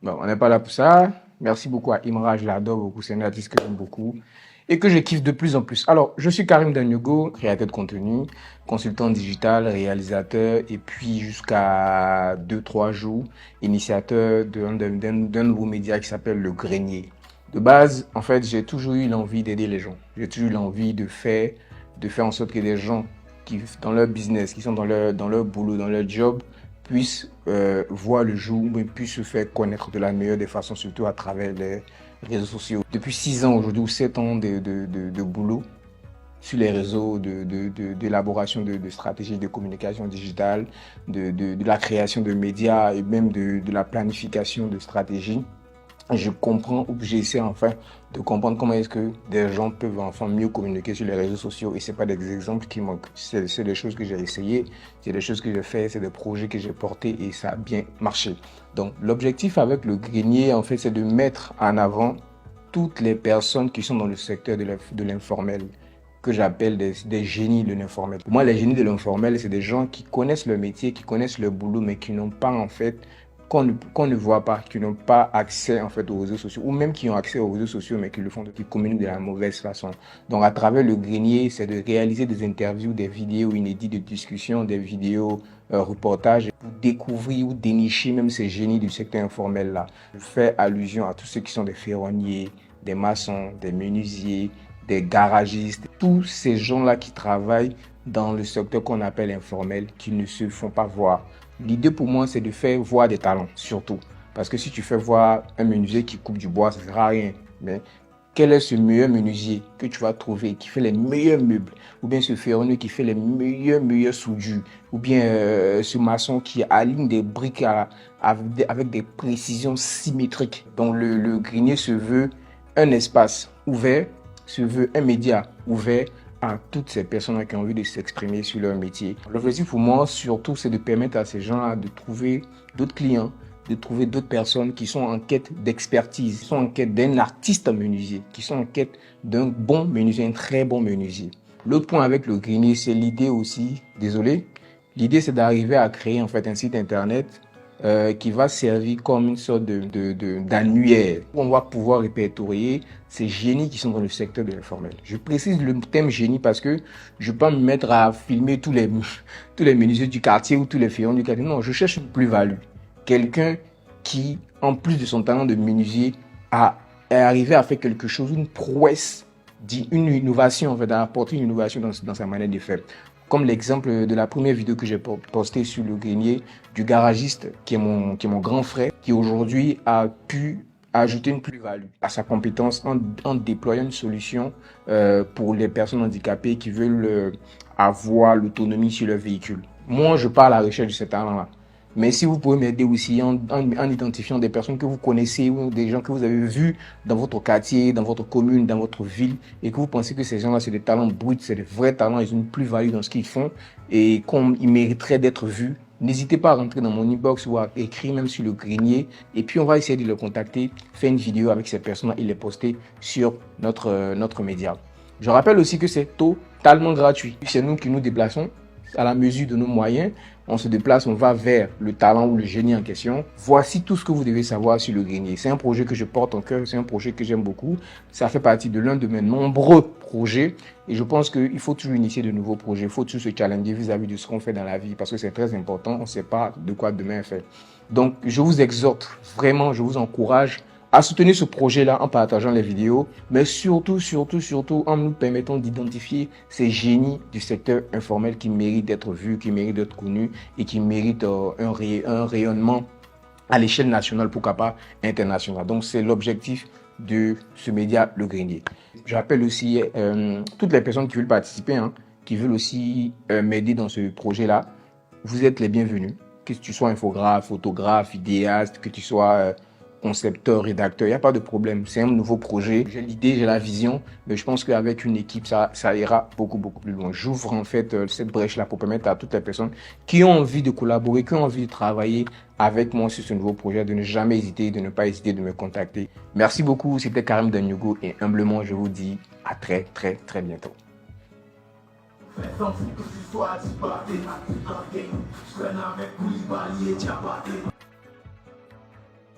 Bon, on n'est pas là pour ça. Merci beaucoup à Imra, je l'adore beaucoup, c'est un artiste que j'aime beaucoup et que je kiffe de plus en plus. Alors, je suis Karim Danyogo, créateur de contenu, consultant digital, réalisateur et puis jusqu'à 2-3 jours, initiateur d'un nouveau média qui s'appelle Le Grenier. De base, en fait, j'ai toujours eu l'envie d'aider les gens. J'ai toujours eu l'envie de faire en sorte que des gens qui, dans leur business, qui sont dans leur boulot, dans leur job, puissent voir le jour, mais puissent se faire connaître de la meilleure des façons, surtout à travers les réseaux sociaux. Depuis 6 ans aujourd'hui, ou 7 ans de boulot sur les réseaux, d'élaboration de stratégies de communication digitale, de la création de médias et même de la planification de stratégies, je comprends ou j'essaie enfin de comprendre comment est-ce que des gens peuvent enfin mieux communiquer sur les réseaux sociaux et c'est pas des exemples qui manquent, c'est des choses que j'ai essayé, c'est des choses que j'ai fait, c'est des projets que j'ai portés et ça a bien marché. Donc l'objectif avec le grenier en fait c'est de mettre en avant toutes les personnes qui sont dans le secteur de l'informel que j'appelle des génies de l'informel. Pour moi, les génies de l'informel, c'est des gens qui connaissent leur métier, qui connaissent leur boulot, mais qui n'ont pas en fait qu'on ne voit pas, qui n'ont pas accès en fait aux réseaux sociaux, ou même qui ont accès aux réseaux sociaux, mais qui le font, qui communiquent de la mauvaise façon. Donc, à travers le grenier, c'est de réaliser des interviews, des vidéos inédites de discussion, des vidéos reportages, pour découvrir ou dénicher même ces génies du secteur informel là. Je fais allusion à tous ceux qui sont des ferronniers, des maçons, des menuisiers, des garagistes, tous ces gens-là qui travaillent dans le secteur qu'on appelle informel, qui ne se font pas voir. L'idée pour moi, c'est de faire voir des talents, surtout. Parce que si tu fais voir un menuisier qui coupe du bois, ça ne sert à rien. Mais quel est ce meilleur menuisier que tu vas trouver, qui fait les meilleurs meubles? Ou bien ce ferronnier qui fait les meilleurs soudures? Ou bien ce maçon qui aligne des briques avec des précisions symétriques? Donc le grenier se veut un espace ouvert, se veut un média ouvert à toutes ces personnes qui ont envie de s'exprimer sur leur métier. L'objectif pour moi, surtout, c'est de permettre à ces gens-là de trouver d'autres clients, de trouver d'autres personnes qui sont en quête d'expertise, qui sont en quête d'un artiste menuisier, qui sont en quête d'un bon menuisier, un très bon menuisier. L'autre point avec le grenier, c'est l'idée aussi, l'idée c'est d'arriver à créer en fait un site internet qui va servir comme une sorte d'annuaire où on va pouvoir répertorier ces génies qui sont dans le secteur de l'informel. Je précise le thème génie parce que je peux pas me mettre à filmer tous les menuisiers du quartier ou tous les ferronniers du quartier. Non, je cherche une plus-value. Quelqu'un qui, en plus de son talent de menuisier, est arrivé à faire quelque chose, une prouesse, une innovation, en fait, à apporter une innovation dans sa manière de faire. Comme l'exemple de la première vidéo que j'ai postée sur le grenier du garagiste qui est mon grand frère, qui aujourd'hui a pu ajouter une plus-value à sa compétence en déployant une solution pour les personnes handicapées qui veulent avoir l'autonomie sur leur véhicule. Moi, je pars à la recherche de ce talent-là. Mais si vous pouvez m'aider aussi en identifiant des personnes que vous connaissez ou des gens que vous avez vus dans votre quartier, dans votre commune, dans votre ville et que vous pensez que ces gens-là, c'est des talents bruts, c'est des vrais talents, ils ont une plus-value dans ce qu'ils font et qu'ils mériteraient d'être vus, n'hésitez pas à rentrer dans mon inbox ou à écrire même sur le grenier et puis on va essayer de les contacter, faire une vidéo avec ces personnes-là et les poster sur notre média. Je rappelle aussi que c'est totalement gratuit. C'est nous qui nous déplaçons à la mesure de nos moyens. On se déplace, on va vers le talent ou le génie en question. Voici tout ce que vous devez savoir sur le grenier. C'est un projet que je porte en cœur, c'est un projet que j'aime beaucoup. Ça fait partie de l'un de mes nombreux projets et je pense qu'il faut toujours initier de nouveaux projets. Il faut toujours se challenger vis-à-vis de ce qu'on fait dans la vie parce que c'est très important. On ne sait pas de quoi demain est fait. Donc, je vous exhorte vraiment, je vous encourage à soutenir ce projet-là en partageant les vidéos, mais surtout en nous permettant d'identifier ces génies du secteur informel qui méritent d'être vus, qui méritent d'être connus et qui méritent un rayonnement à l'échelle nationale, pourquoi pas internationale. Donc, c'est l'objectif de ce média, Le Grenier. J'appelle aussi toutes les personnes qui veulent participer, qui veulent aussi m'aider dans ce projet-là. Vous êtes les bienvenus. Que tu sois infographe, photographe, vidéaste, que tu sois concepteur, rédacteur, il n'y a pas de problème. C'est un nouveau projet. J'ai l'idée, j'ai la vision, mais je pense qu'avec une équipe, ça ira beaucoup plus loin. J'ouvre en fait cette brèche-là pour permettre à toutes les personnes qui ont envie de collaborer, qui ont envie de travailler avec moi sur ce nouveau projet, de ne jamais hésiter, de ne pas hésiter de me contacter. Merci beaucoup, c'était Karim Danyogo et humblement, je vous dis à très bientôt. Fais en fou que tu sois disparé, à tout en game. Je avec Koulibaly et Diabaté.